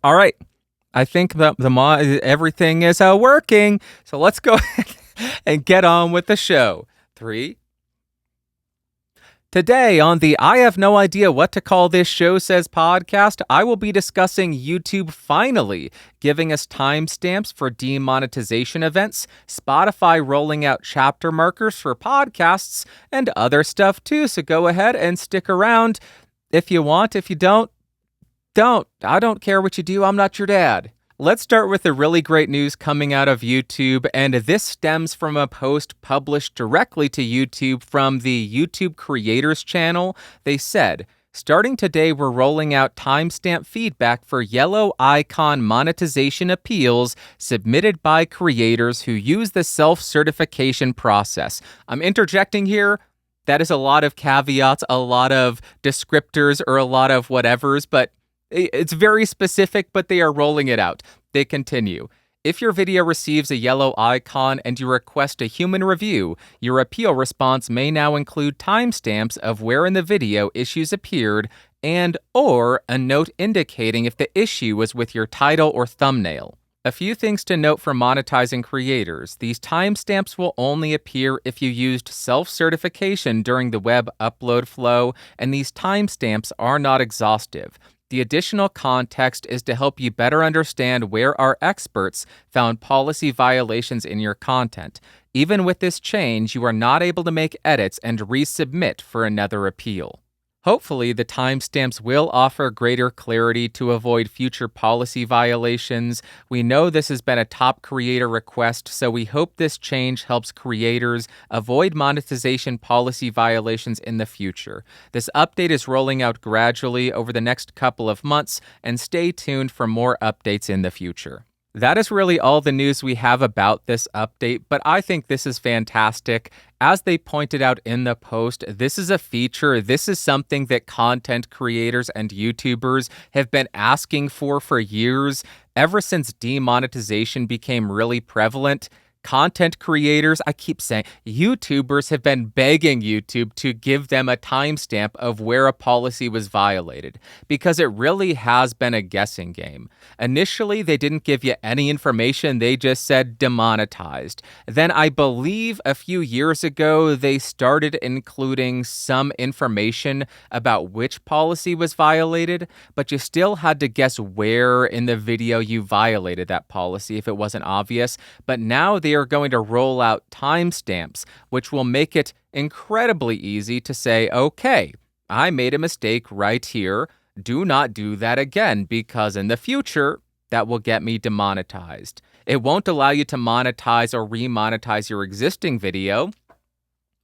All right. I think everything is working. So let's go ahead and get on with the show. 3. Today on the I Have No Idea What to Call This Show Says podcast, I will be discussing YouTube finally giving us timestamps for demonetization events, Spotify rolling out chapter markers for podcasts, and other stuff too. So go ahead and stick around if you want. If you don't. I don't care what you do. I'm not your dad. Let's start with the really great news coming out of YouTube, and this stems from a post published directly to YouTube from the YouTube Creators channel. They said, starting today, we're rolling out timestamp feedback for yellow icon monetization appeals submitted by creators who use the self-certification process. I'm interjecting here. That is a lot of caveats, a lot of descriptors, or a lot of whatevers, but it's very specific, but they are rolling it out. They continue. If your video receives a yellow icon and you request a human review, your appeal response may now include timestamps of where in the video issues appeared and/or a note indicating if the issue was with your title or thumbnail. A few things to note for monetizing creators. These timestamps will only appear if you used self-certification during the web upload flow, and these timestamps are not exhaustive. The additional context is to help you better understand where our experts found policy violations in your content. Even with this change, you are not able to make edits and resubmit for another appeal. Hopefully, the timestamps will offer greater clarity to avoid future policy violations. We know this has been a top creator request, so we hope this change helps creators avoid monetization policy violations in the future. This update is rolling out gradually over the next couple of months, and stay tuned for more updates in the future. That is really all the news we have about this update, but I think this is fantastic. As they pointed out in the post, this is a feature. This is something that content creators and YouTubers have been asking for years. Ever since demonetization became really prevalent, content creators, I keep saying, YouTubers have been begging YouTube to give them a timestamp of where a policy was violated, because it really has been a guessing game. Initially, they didn't give you any information. They just said demonetized. Then I believe a few years ago, they started including some information about which policy was violated, but you still had to guess where in the video you violated that policy if it wasn't obvious. But now they are going to roll out timestamps, which will make it incredibly easy to say, okay, I made a mistake right here. Do not do that again, because in the future, that will get me demonetized. It won't allow you to monetize or remonetize your existing video,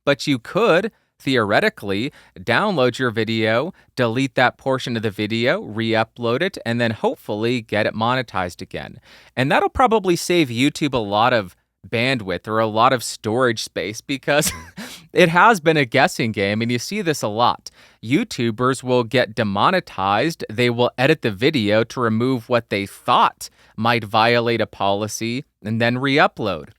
but you could theoretically download your video, delete that portion of the video, re-upload it, and then hopefully get it monetized again. And that'll probably save YouTube a lot of bandwidth or a lot of storage space, because it has been a guessing game, and you see this a lot. YouTubers will get demonetized. They will edit the video to remove what they thought might violate a policy and then re-upload.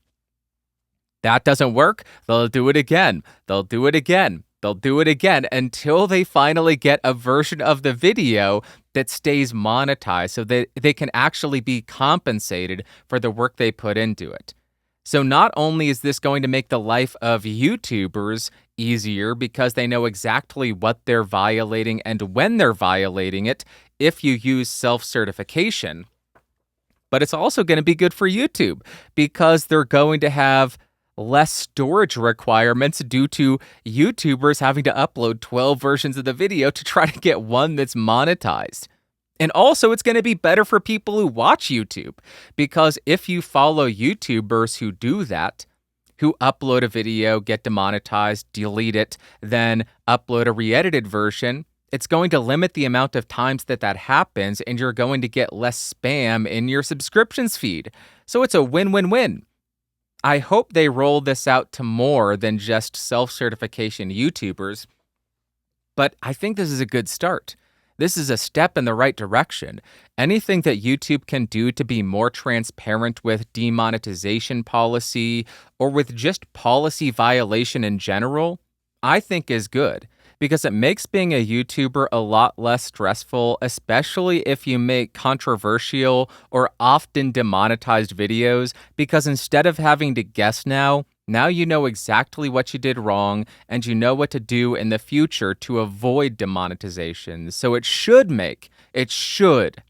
That doesn't work. They'll do it again. They'll do it again. They'll do it again until they finally get a version of the video that stays monetized so that they can actually be compensated for the work they put into it. So not only is this going to make the life of YouTubers easier because they know exactly what they're violating and when they're violating it if you use self-certification, but it's also going to be good for YouTube because they're going to have less storage requirements due to YouTubers having to upload 12 versions of the video to try to get one that's monetized. And also, it's going to be better for people who watch YouTube, because if you follow YouTubers who do that, who upload a video, get demonetized, delete it, then upload a re-edited version, it's going to limit the amount of times that happens, and you're going to get less spam in your subscriptions feed. So it's a win-win-win. I hope they roll this out to more than just self-certification YouTubers, but I think this is a good start. This is a step in the right direction. Anything that YouTube can do to be more transparent with demonetization policy or with just policy violation in general, I think is good, because it makes being a YouTuber a lot less stressful, especially if you make controversial or often demonetized videos, because instead of having to guess now you know exactly what you did wrong, and you know what to do in the future to avoid demonetization. So it should,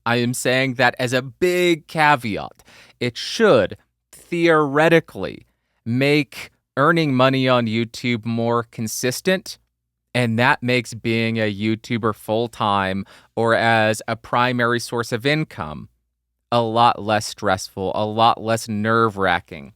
I am saying that as a big caveat, it should theoretically make earning money on YouTube more consistent, and that makes being a YouTuber full-time or as a primary source of income a lot less stressful, a lot less nerve-wracking.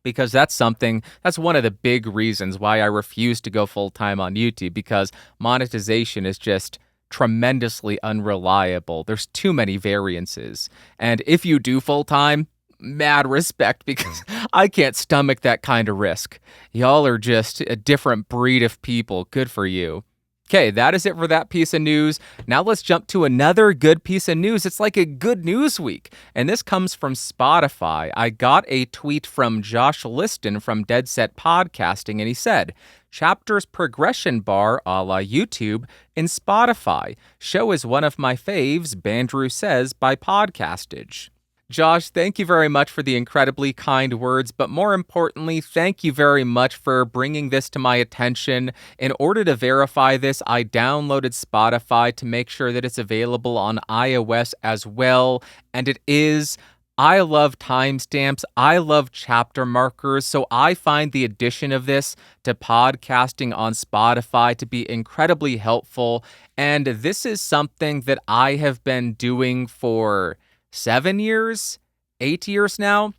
Because that's one of the big reasons why I refuse to go full-time on YouTube, because monetization is just tremendously unreliable. There's too many variances. And if you do full-time, mad respect, because I can't stomach that kind of risk. Y'all are just a different breed of people. Good for you. Okay, that is it for that piece of news. Now let's jump to another good piece of news. It's like a good news week, and this comes from Spotify. I got a tweet from Josh Liston from Dead Set Podcasting, and he said, "Chapters progression bar a la YouTube in Spotify. Show is one of my faves, Bandrew says, by Podcastage." Josh, thank you very much for the incredibly kind words, but more importantly, thank you very much for bringing this to my attention. In order to verify this, I downloaded Spotify to make sure that it's available on iOS as well, and it is. I love timestamps, I love chapter markers, so I find the addition of this to podcasting on Spotify to be incredibly helpful, and this is something that I have been doing for 7 years, 8 years now.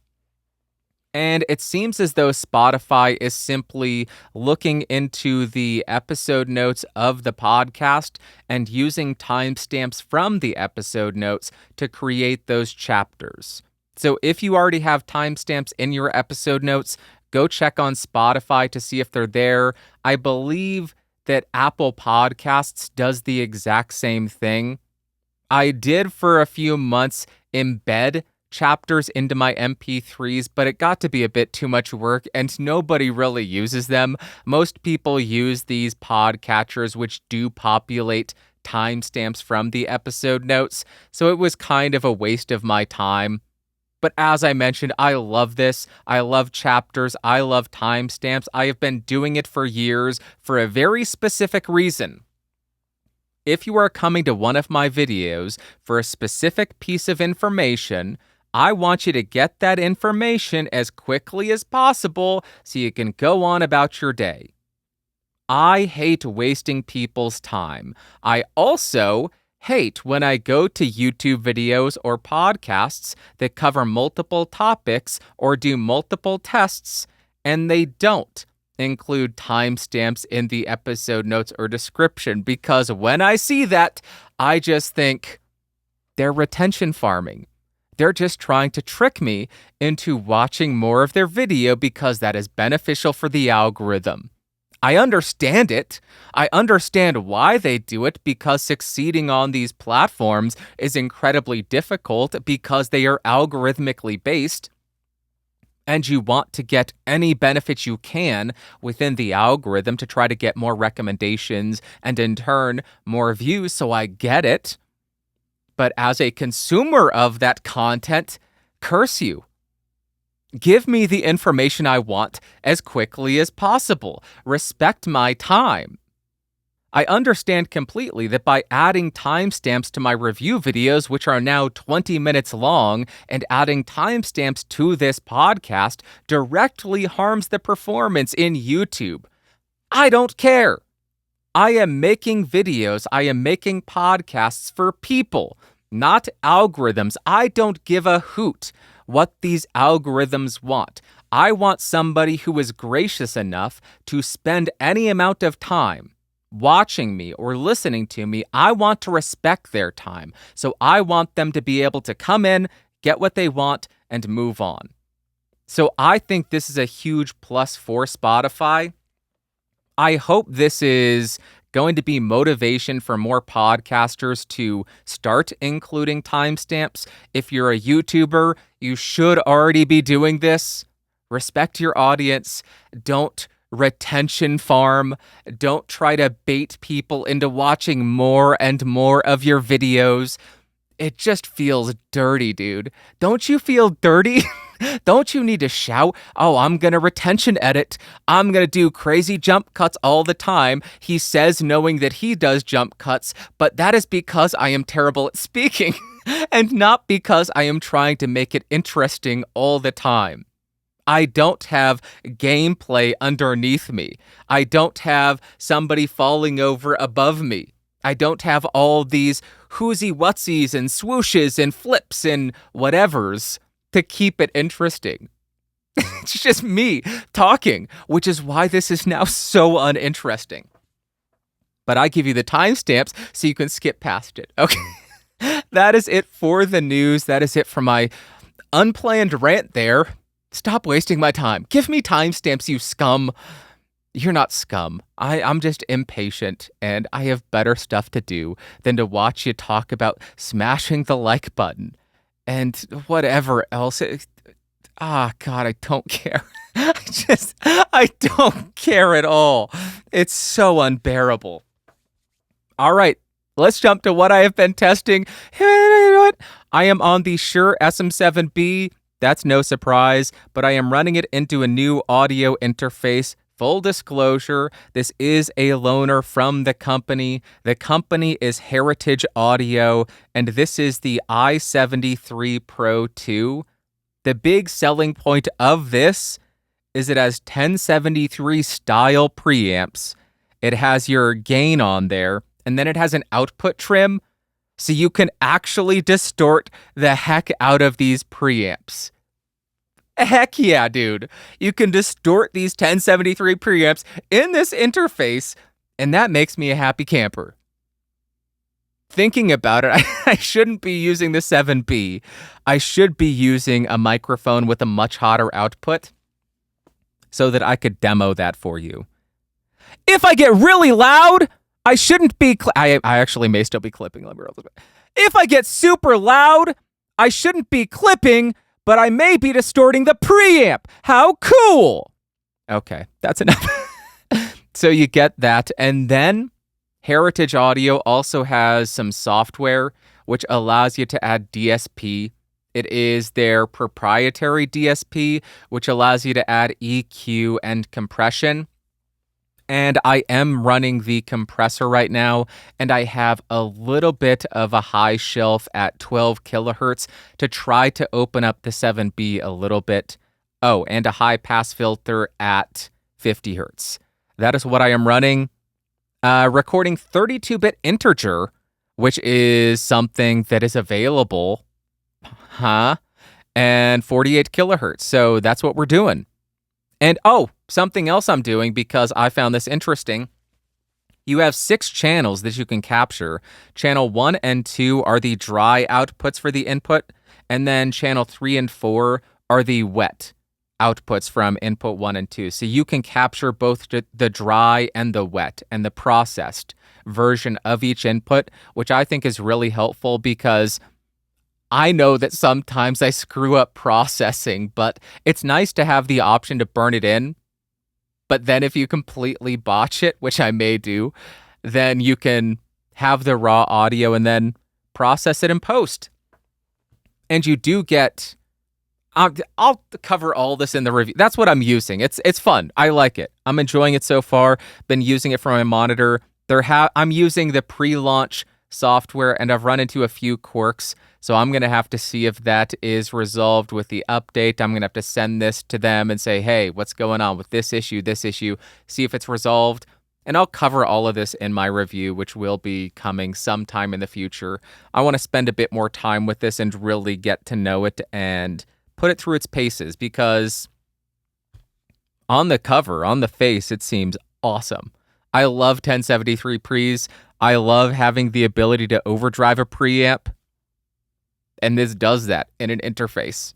And it seems as though Spotify is simply looking into the episode notes of the podcast and using timestamps from the episode notes to create those chapters. So if you already have timestamps in your episode notes, go check on Spotify to see if they're there. I believe that Apple Podcasts does the exact same thing. I did for a few months embed chapters into my MP3s, but it got to be a bit too much work, and nobody really uses them. Most people use these podcatchers, which do populate timestamps from the episode notes, so it was kind of a waste of my time. But as I mentioned, I love this. I love chapters. I love timestamps. I have been doing it for years for a very specific reason. If you are coming to one of my videos for a specific piece of information, I want you to get that information as quickly as possible so you can go on about your day. I hate wasting people's time. I also hate when I go to YouTube videos or podcasts that cover multiple topics or do multiple tests, and they don't include timestamps in the episode notes or description, because when I see that, I just think they're retention farming. They're just trying to trick me into watching more of their video because that is beneficial for the algorithm. I understand it. I understand why they do it, because succeeding on these platforms is incredibly difficult because they are algorithmically based, and you want to get any benefit you can within the algorithm to try to get more recommendations and in turn more views, so I get it. But as a consumer of that content, curse you. Give me the information I want as quickly as possible. Respect my time. I understand completely that by adding timestamps to my review videos, which are now 20 minutes long, and adding timestamps to this podcast directly harms the performance in YouTube. I don't care. I am making videos, I am making podcasts for people, not algorithms. I don't give a hoot what these algorithms want. I want somebody who is gracious enough to spend any amount of time watching me or listening to me. I want to respect their time. So I want them to be able to come in, get what they want, and move on. So I think this is a huge plus for Spotify. I hope this is going to be motivation for more podcasters to start including timestamps. If you're a YouTuber, you should already be doing this. Respect your audience. Don't retention farm. Don't try to bait people into watching more and more of your videos. It just feels dirty, dude. Don't you feel dirty? Don't you need to shout, oh, I'm gonna retention edit. I'm gonna do crazy jump cuts all the time. He says knowing that he does jump cuts, but that is because I am terrible at speaking and not because I am trying to make it interesting all the time. I don't have gameplay underneath me. I don't have somebody falling over above me. I don't have all these whoozy-whatsies and swooshes and flips and whatevers to keep it interesting. It's just me talking, which is why this is now so uninteresting. But I give you the timestamps so you can skip past it. Okay, that is it for the news. That is it for my unplanned rant there. Stop wasting my time. Give me timestamps, you scum. You're not scum. I'm just impatient, and I have better stuff to do than to watch you talk about smashing the like button and whatever else. God, I don't care. I don't care at all. It's so unbearable. All right, let's jump to what I have been testing. I am on the Shure SM7B. That's no surprise, but I am running it into a new audio interface. Full disclosure, this is a loaner from the company. The company is Heritage Audio, and this is the i73 Pro 2. The big selling point of this is it has 1073 style preamps. It has your gain on there, and then it has an output trim, so you can actually distort the heck out of these preamps. Heck yeah, dude. You can distort these 1073 preamps in this interface, and that makes me a happy camper. Thinking about it, I shouldn't be using the 7B. I should be using a microphone with a much hotter output so that I could demo that for you. If I get really loud, I shouldn't be... I actually may still be clipping. Let me roll this back. If I get super loud, I shouldn't be clipping, but I may be distorting the preamp. How cool! Okay, that's enough. So you get that. And then Heritage Audio also has some software which allows you to add DSP. It is their proprietary DSP, which allows you to add EQ and compression. And I am running the compressor right now, and I have a little bit of a high shelf at 12 kilohertz to try to open up the 7B a little bit. Oh, and a high pass filter at 50 hertz. That is what I am running. Recording 32-bit integer, which is something that is available. And 48 kilohertz. So that's what we're doing. And something else I'm doing because I found this interesting. You have 6 channels that you can capture. Channel 1 and 2 are the dry outputs for the input, and then channel 3 and 4 are the wet outputs from input 1 and 2. So you can capture both the dry and the wet and the processed version of each input, which I think is really helpful because I know that sometimes I screw up processing, but it's nice to have the option to burn it in. But then if you completely botch it, which I may do, then you can have the raw audio and then process it in post. And you do get... I'll cover all this in the review. That's what I'm using. It's fun. I like it. I'm enjoying it so far. Been using it for my monitor. I'm using the pre-launch software, and I've run into a few quirks, so I'm going to have to see if that is resolved with the update. I'm going to have to send this to them and say, hey, what's going on with this issue, see if it's resolved, and I'll cover all of this in my review, which will be coming sometime in the future. I want to spend a bit more time with this and really get to know it and put it through its paces, because on the cover, on the face, it seems awesome. I love 1073 pre's. I love having the ability to overdrive a preamp, and this does that in an interface.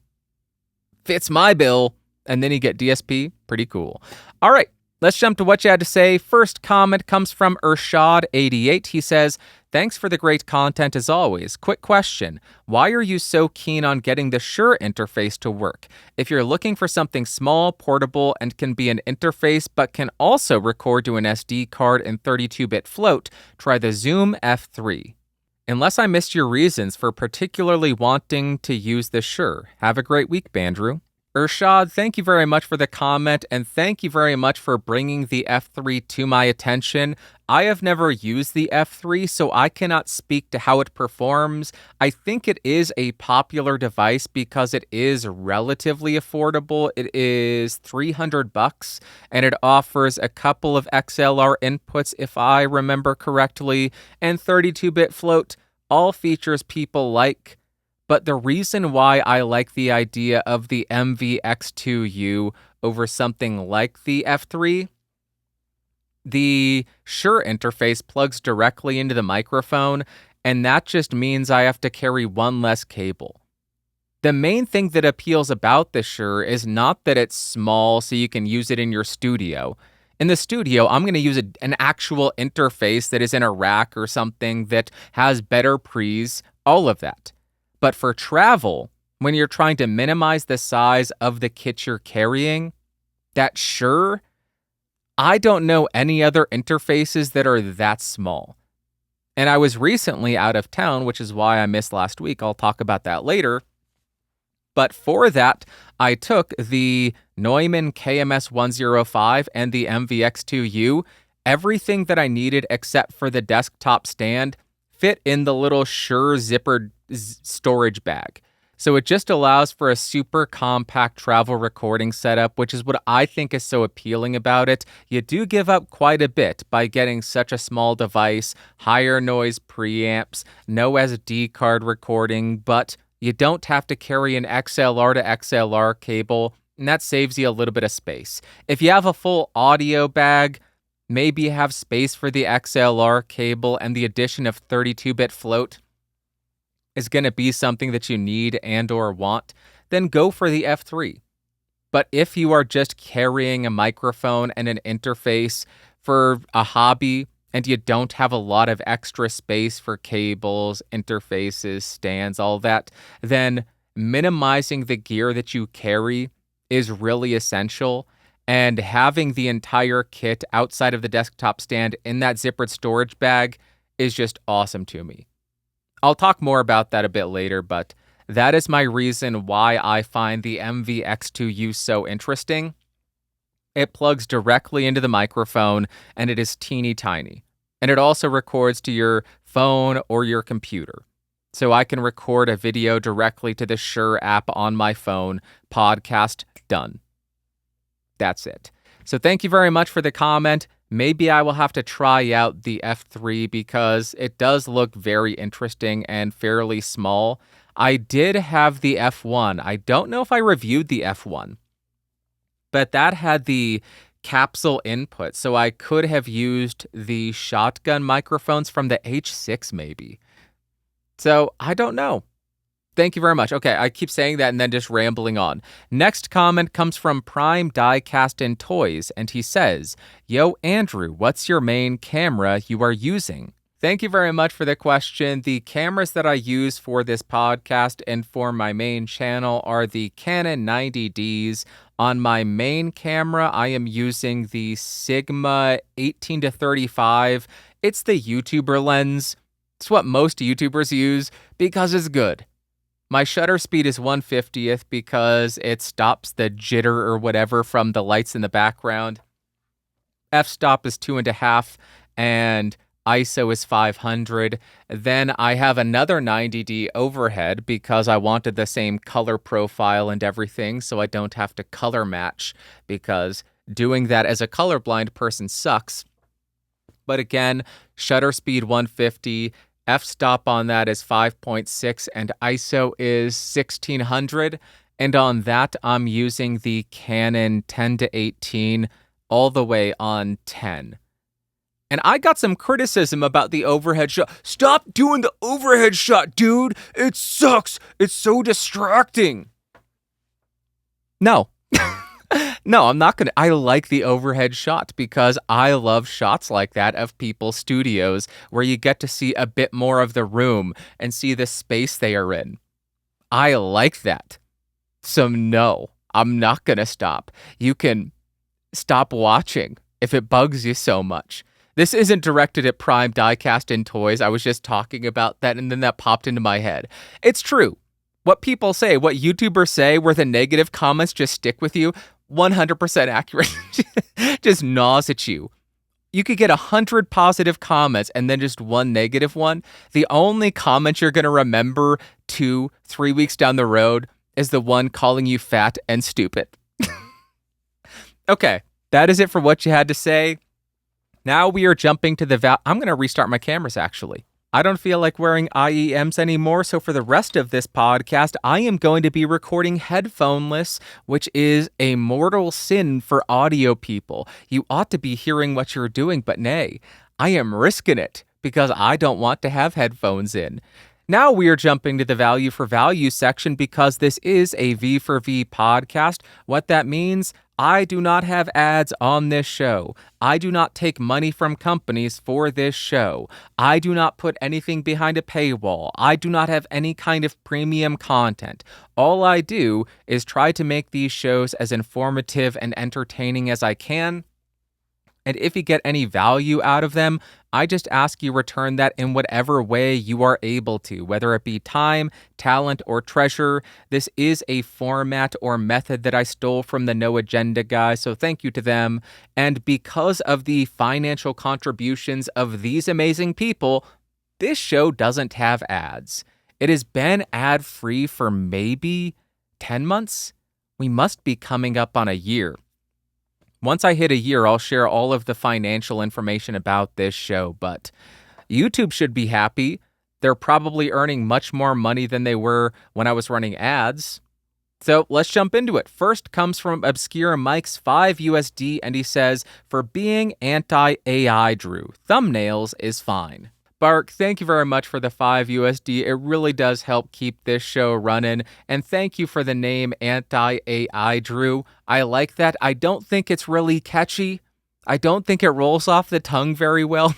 Fits my bill, and then you get DSP. Pretty cool. All right, let's jump to what you had to say. First comment comes from Urshad88. He says, Thanks for the great content as always. Quick question. Why are you so keen on getting the Shure interface to work? If you're looking for something small, portable, and can be an interface but can also record to an SD card and 32-bit float, try the Zoom F3. Unless I missed your reasons for particularly wanting to use the Shure. Have a great week, Bandrew. Urshad, thank you very much for the comment, and thank you very much for bringing the F3 to my attention. I have never used the F3, so I cannot speak to how it performs. I think it is a popular device because it is relatively affordable. It is $300, and it offers a couple of XLR inputs, if I remember correctly, and 32-bit float, all features people like. But the reason why I like the idea of the MVX2U over something like the F3, the Shure interface plugs directly into the microphone, and that just means I have to carry one less cable. The main thing that appeals about the Shure is not that it's small so you can use it in your studio. In the studio, I'm going to use an actual interface that is in a rack or something that has better pre's, all of that. But for travel, when you're trying to minimize the size of the kit you're carrying, that Shure, I don't know any other interfaces that are that small. And I was recently out of town, which is why I missed last week. I'll talk about that later. But for that, I took the Neumann KMS-105 and the MVX2U. Everything that I needed except for the desktop stand fit in the little Shure zippered storage bag. So it just allows for a super compact travel recording setup, which is what I think is so appealing about it. You do give up quite a bit by getting such a small device, higher noise preamps, no SD card recording, but you don't have to carry an XLR to XLR cable, and that saves you a little bit of space. If you have a full audio bag, maybe you have space for the XLR cable, and the addition of 32-bit float is going to be something that you need and or want, then go for the F3. But if you are just carrying a microphone and an interface for a hobby and you don't have a lot of extra space for cables, interfaces, stands, all that, then minimizing the gear that you carry is really essential. And having the entire kit outside of the desktop stand in that zippered storage bag is just awesome to me. I'll talk more about that a bit later, but that is my reason why I find the MVX2U so interesting. It plugs directly into the microphone, and it is teeny tiny. And it also records to your phone or your computer. So I can record a video directly to the Shure app on my phone. Podcast done. That's it. So thank you very much for the comment. Maybe I will have to try out the F3 because it does look very interesting and fairly small. I did have the F1. I don't know if I reviewed the F1, but that had the capsule input, so I could have used the shotgun microphones from the H6 maybe. So I don't know. Thank you very much. Okay, I keep saying that and then just rambling on. Next comment comes from Prime Diecast and Toys, and he says, "Yo, Andrew, what's your main camera you are using?" Thank you very much for the question. The cameras that I use for this podcast and for my main channel are the Canon 90Ds. On my main camera, I am using the Sigma 18-35. It's the YouTuber lens. It's what most YouTubers use because it's good. My shutter speed is 1/50th because it stops the jitter or whatever from the lights in the background. F-stop is 2.5, and ISO is 500. Then I have another 90D overhead because I wanted the same color profile and everything, so I don't have to color match, because doing that as a colorblind person sucks. But again, shutter speed 150, f-stop on that is 5.6, and ISO is 1600. And on that, I'm using the Canon 10-18 all the way on 10. And I got some criticism about the overhead shot. Stop doing the overhead shot, dude! It sucks! It's so distracting! No. No, I'm not gonna. I like the overhead shot because I love shots like that of people's studios where you get to see a bit more of the room and see the space they are in. I like that. So no, I'm not gonna stop. You can stop watching if it bugs you so much. This isn't directed at Prime Diecast and Toys. I was just talking about that and then that popped into my head. It's true. What people say, what YouTubers say, where the negative comments just stick with you, 100% accurate. Just gnaws at you. You could get 100 positive comments and then just one negative one. The only comment you're going to remember 2-3 weeks down the road is the one calling you fat and stupid. Okay, that is it for what you had to say. Now we are jumping to the I'm going to restart my cameras, actually. I don't feel like wearing IEMs anymore, so for the rest of this podcast, I am going to be recording headphoneless, which is a mortal sin for audio people. You ought to be hearing what you're doing, but nay, I am risking it because I don't want to have headphones in. Now we are jumping to the value for value section because this is a V for V podcast. What that means, I do not have ads on this show. I do not take money from companies for this show. I do not put anything behind a paywall. I do not have any kind of premium content. All I do is try to make these shows as informative and entertaining as I can. And if you get any value out of them, I just ask you return that in whatever way you are able to, whether it be time, talent, or treasure. This is a format or method that I stole from the No Agenda guys, so thank you to them. And because of the financial contributions of these amazing people, this show doesn't have ads. It has been ad-free for maybe 10 months? We must be coming up on a year. Once I hit a year, I'll share all of the financial information about this show, but YouTube should be happy. They're probably earning much more money than they were when I was running ads. So let's jump into it. First comes from Obscure Mike's 5 USD, and he says, for being anti-AI, Drew, thumbnails is fine. Bark, thank you very much for the 5 USD. It really does help keep this show running. And thank you for the name Anti-AI Drew. I like that. I don't think it's really catchy. I don't think it rolls off the tongue very well,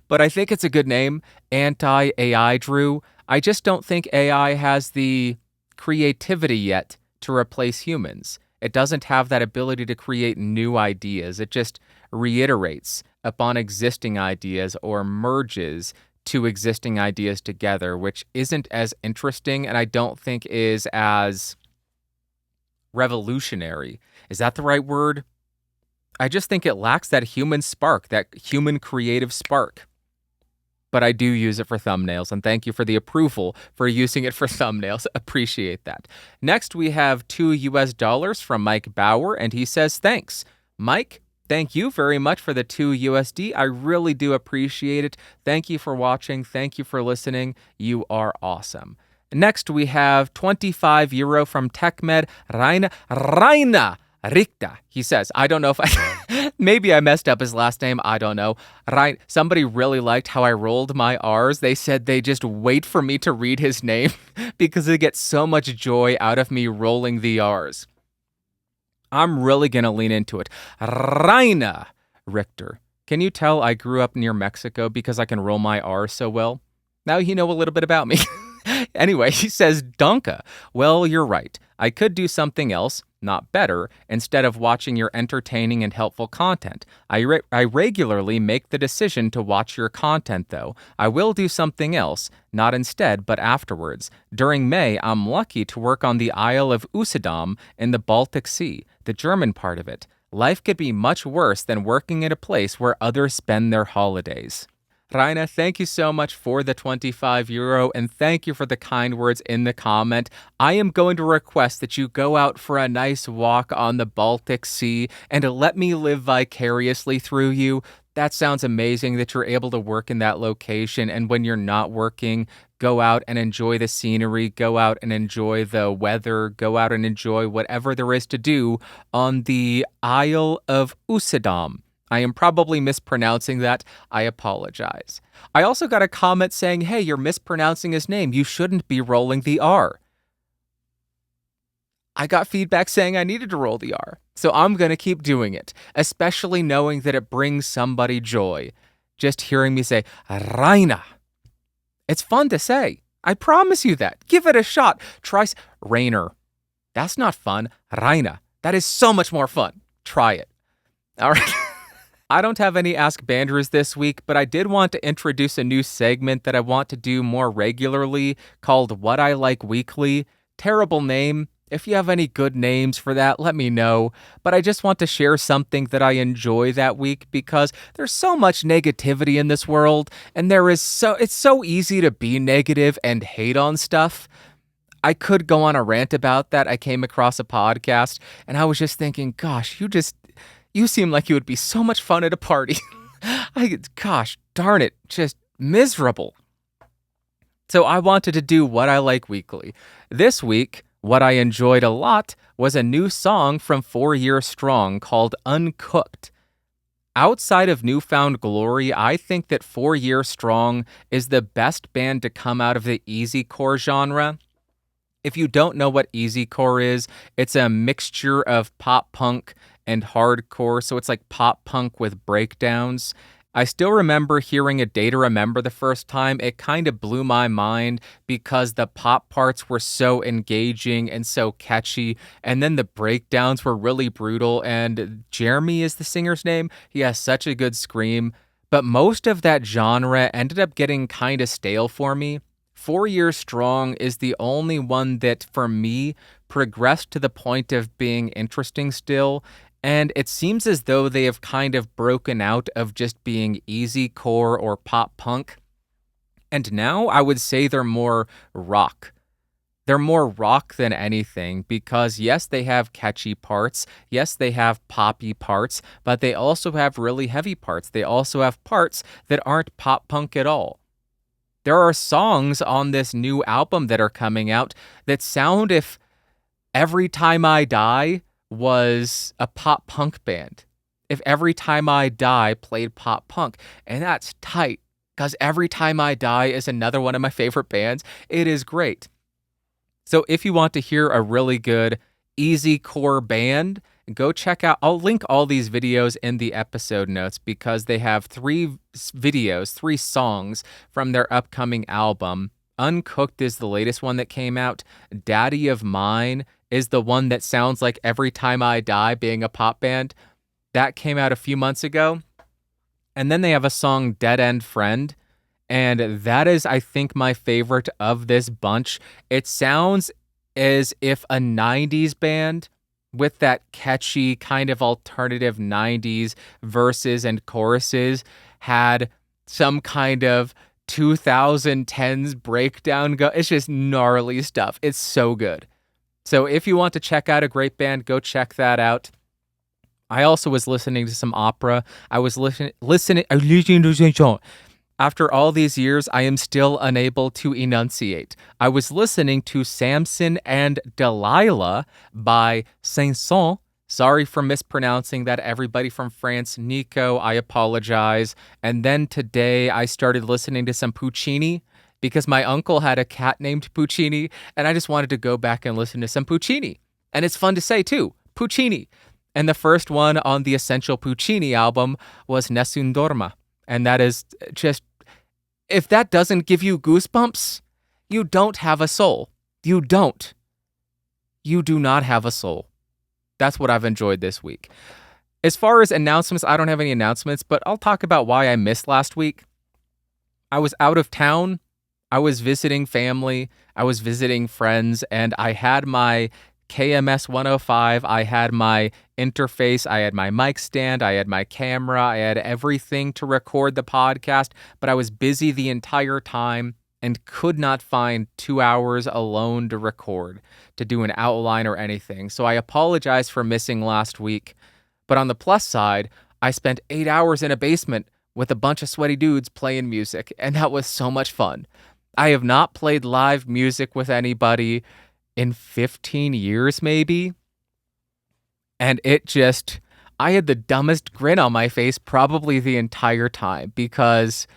but I think it's a good name, Anti-AI Drew. I just don't think AI has the creativity yet to replace humans. It doesn't have that ability to create new ideas. It just reiterates upon existing ideas or merges two existing ideas together, which isn't as interesting and I don't think is as revolutionary. Is that the right word? I just think it lacks that human spark, that human creative spark. But I do use it for thumbnails, and thank you for the approval for using it for thumbnails. Appreciate that. Next, we have $2 from Mike Bauer, and he says, thanks. Mike, thank you very much for the $2. I really do appreciate it. Thank you for watching. Thank you for listening. You are awesome. Next, we have €25 from TechMed Raina Rikta. He says, I don't know if maybe I messed up his last name. I don't know. Right. Somebody really liked how I rolled my R's. They said they just wait for me to read his name because they get so much joy out of me rolling the R's. I'm really going to lean into it. Raina Richter. Can you tell I grew up near Mexico because I can roll my R so well? Now you know a little bit about me. Anyway, he says, Donka. Well, you're right. I could do something else, not better, instead of watching your entertaining and helpful content. I regularly make the decision to watch your content, though. I will do something else, not instead, but afterwards. During May, I'm lucky to work on the Isle of Usedom in the Baltic Sea, the German part of it. Life could be much worse than working at a place where others spend their holidays. Raina, thank you so much for the €25, and thank you for the kind words in the comment. I am going to request that you go out for a nice walk on the Baltic Sea and let me live vicariously through you. That sounds amazing that you're able to work in that location, and when you're not working, go out and enjoy the scenery, go out and enjoy the weather, go out and enjoy whatever there is to do on the Isle of Usedom. I am probably mispronouncing that. I apologize. I also got a comment saying, hey, you're mispronouncing his name. You shouldn't be rolling the R. I got feedback saying I needed to roll the R. So I'm going to keep doing it, especially knowing that it brings somebody joy. Just hearing me say, Raina. It's fun to say. I promise you that. Give it a shot. Try Rainer. That's not fun. Raina. That is so much more fun. Try it. All right. I don't have any Ask Bandrews this week, but I did want to introduce a new segment that I want to do more regularly called What I Like Weekly. Terrible name. If you have any good names for that, let me know. But I just want to share something that I enjoy that week because there's so much negativity in this world, and it's so easy to be negative and hate on stuff. I could go on a rant about that. I came across a podcast, and I was just thinking, gosh, you seem like you would be so much fun at a party. Gosh, darn it, just miserable. So I wanted to do What I Like Weekly. This week, what I enjoyed a lot was a new song from 4 Year Strong called Uncooked. Outside of Newfound Glory, I think that 4 Year Strong is the best band to come out of the easycore genre. If you don't know what easycore is, it's a mixture of pop punk and hardcore, so it's like pop punk with breakdowns. I still remember hearing A Day to Remember the first time. It kind of blew my mind because the pop parts were so engaging and so catchy, and then the breakdowns were really brutal, and Jeremy is the singer's name. He has such a good scream, but most of that genre ended up getting kind of stale for me. 4 Year Strong is the only one that, for me, progressed to the point of being interesting still, and it seems as though they have kind of broken out of just being easycore or pop punk, and now I would say they're more rock. They're more rock than anything because, yes, they have catchy parts, yes, they have poppy parts, but they also have really heavy parts. They also have parts that aren't pop punk at all. There are songs on this new album that are coming out that sound if Every Time I Die was a pop punk band. If Every Time I Die played pop punk. And that's tight, because Every Time I Die is another one of my favorite bands. It is great. So if you want to hear a really good easy core band, go check out, I'll link all these videos in the episode notes because they have 3 songs from their upcoming album. Uncooked is the latest one that came out. Daddy of Mine is the one that sounds like Every Time I Die being a pop band. That came out a few months ago. And then they have a song, Dead End Friend. And that is, I think, my favorite of this bunch. It sounds as if a 90s band with that catchy kind of alternative 90s verses and choruses had some kind of 2010s breakdown. It's just gnarly stuff. It's so good. So if you want to check out a great band, go check that out. I also was listening to some opera. I was listening. After all these years, I am still unable to enunciate. I was listening to Samson and Delilah by Saint-Saëns. Sorry for mispronouncing that, everybody from France. Nico, I apologize. And then today I started listening to some Puccini because my uncle had a cat named Puccini, and I just wanted to go back and listen to some Puccini. And it's fun to say, too, Puccini. And the first one on the Essential Puccini album was Nessun Dorma. And that is just, if that doesn't give you goosebumps, you don't have a soul. You don't. You do not have a soul. That's what I've enjoyed this week. As far as announcements, I don't have any announcements, but I'll talk about why I missed last week. I was out of town. I was visiting family. I was visiting friends, and I had my KMS 105. I had my interface. I had my mic stand. I had my camera. I had everything to record the podcast, but I was busy the entire time and could not find 2 hours alone to record, to do an outline or anything. So I apologize for missing last week. But on the plus side, I spent 8 hours in a basement with a bunch of sweaty dudes playing music, and that was so much fun. I have not played live music with anybody in 15 years, maybe. And I had the dumbest grin on my face probably the entire time because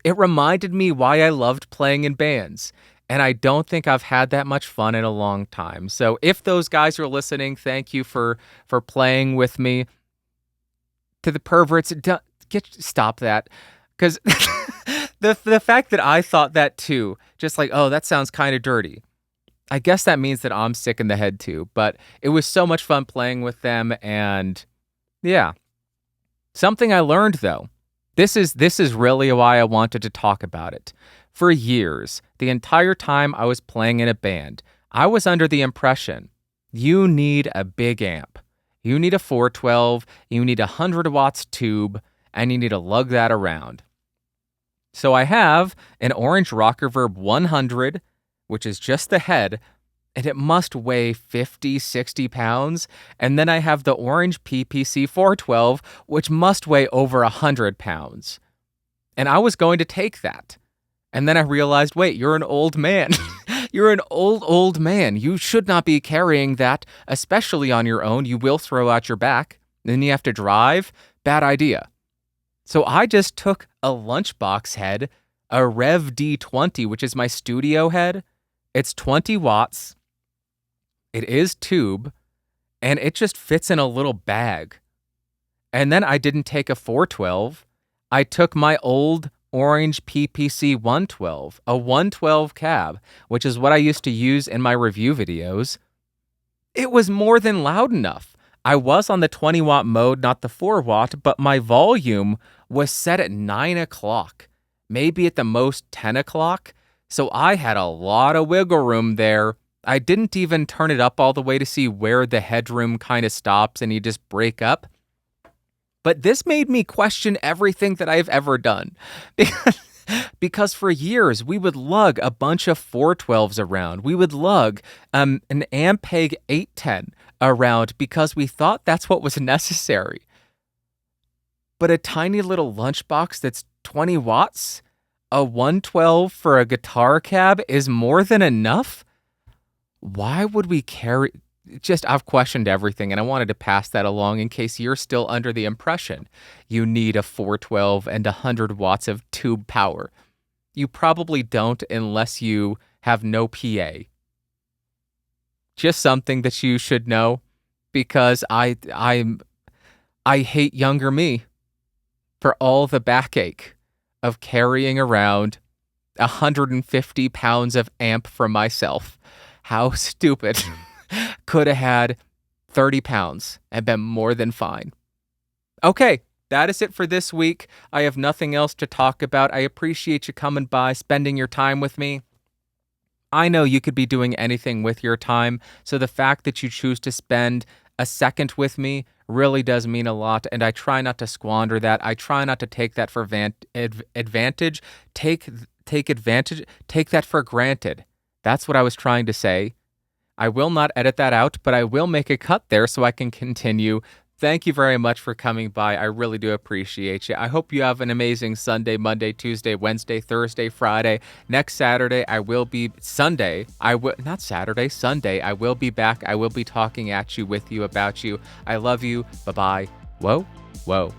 it reminded me why I loved playing in bands. And I don't think I've had that much fun in a long time. So if those guys are listening, thank you for playing with me. To the perverts, stop that. Because the fact that I thought that too, just like, oh, that sounds kind of dirty. I guess that means that I'm sick in the head too. But it was so much fun playing with them. And yeah. Something I learned though. This is really why I wanted to talk about it. For years, the entire time I was playing in a band, I was under the impression you need a big amp. You need a 412, you need a 100 watts tube, and you need to lug that around. So I have an orange Rocker Verb 100, which is just the head, and it must weigh 50, 60 pounds. And then I have the orange PPC 412, which must weigh over 100 pounds. And I was going to take that. And then I realized, wait, you're an old man. You're an old man. You should not be carrying that, especially on your own. You will throw out your back. Then you have to drive. Bad idea. So I just took a lunchbox head, a Rev D20, which is my studio head. It's 20 watts. It is tube, and it just fits in a little bag. And then I didn't take a 412. I took my old orange PPC 112, a 112 cab, which is what I used to use in my review videos. It was more than loud enough. I was on the 20 watt mode, not the 4 watt, but my volume was set at 9 o'clock, maybe at the most 10 o'clock. So I had a lot of wiggle room there. I didn't even turn it up all the way to see where the headroom kind of stops and you just break up. But this made me question everything that I've ever done. Because for years, we would lug a bunch of 412s around. We would lug an Ampeg 810 around because we thought that's what was necessary. But a tiny little lunchbox that's 20 watts, a 112 for a guitar cab is more than enough? Why would we carry... I've questioned everything, and I wanted to pass that along in case you're still under the impression you need a 412 and 100 watts of tube power. You probably don't unless you have no PA. Just something that you should know, because I hate younger me for all the backache of carrying around 150 pounds of amp for myself. How stupid. Could have had 30 pounds and been more than fine. Okay, that is it for this week. I have nothing else to talk about. I appreciate you coming by, spending your time with me. I know you could be doing anything with your time, so the fact that you choose to spend a second with me really does mean a lot, and I try not to squander that. I try not to take that for advantage. Take advantage. Take that for granted. That's what I was trying to say. I will not edit that out, but I will make a cut there so I can continue. Thank you very much for coming by. I really do appreciate you. I hope you have an amazing Sunday, Monday, Tuesday, Wednesday, Thursday, Friday. Next Saturday, Sunday, I will be back. I will be talking at you, with you, about you. I love you. Bye-bye. Whoa, whoa.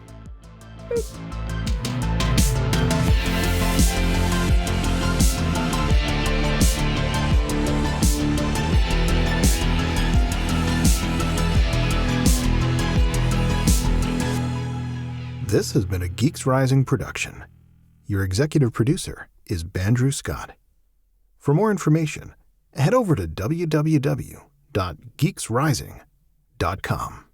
This has been a Geeks Rising production. Your executive producer is Bandrew Scott. For more information, head over to www.geeksrising.com.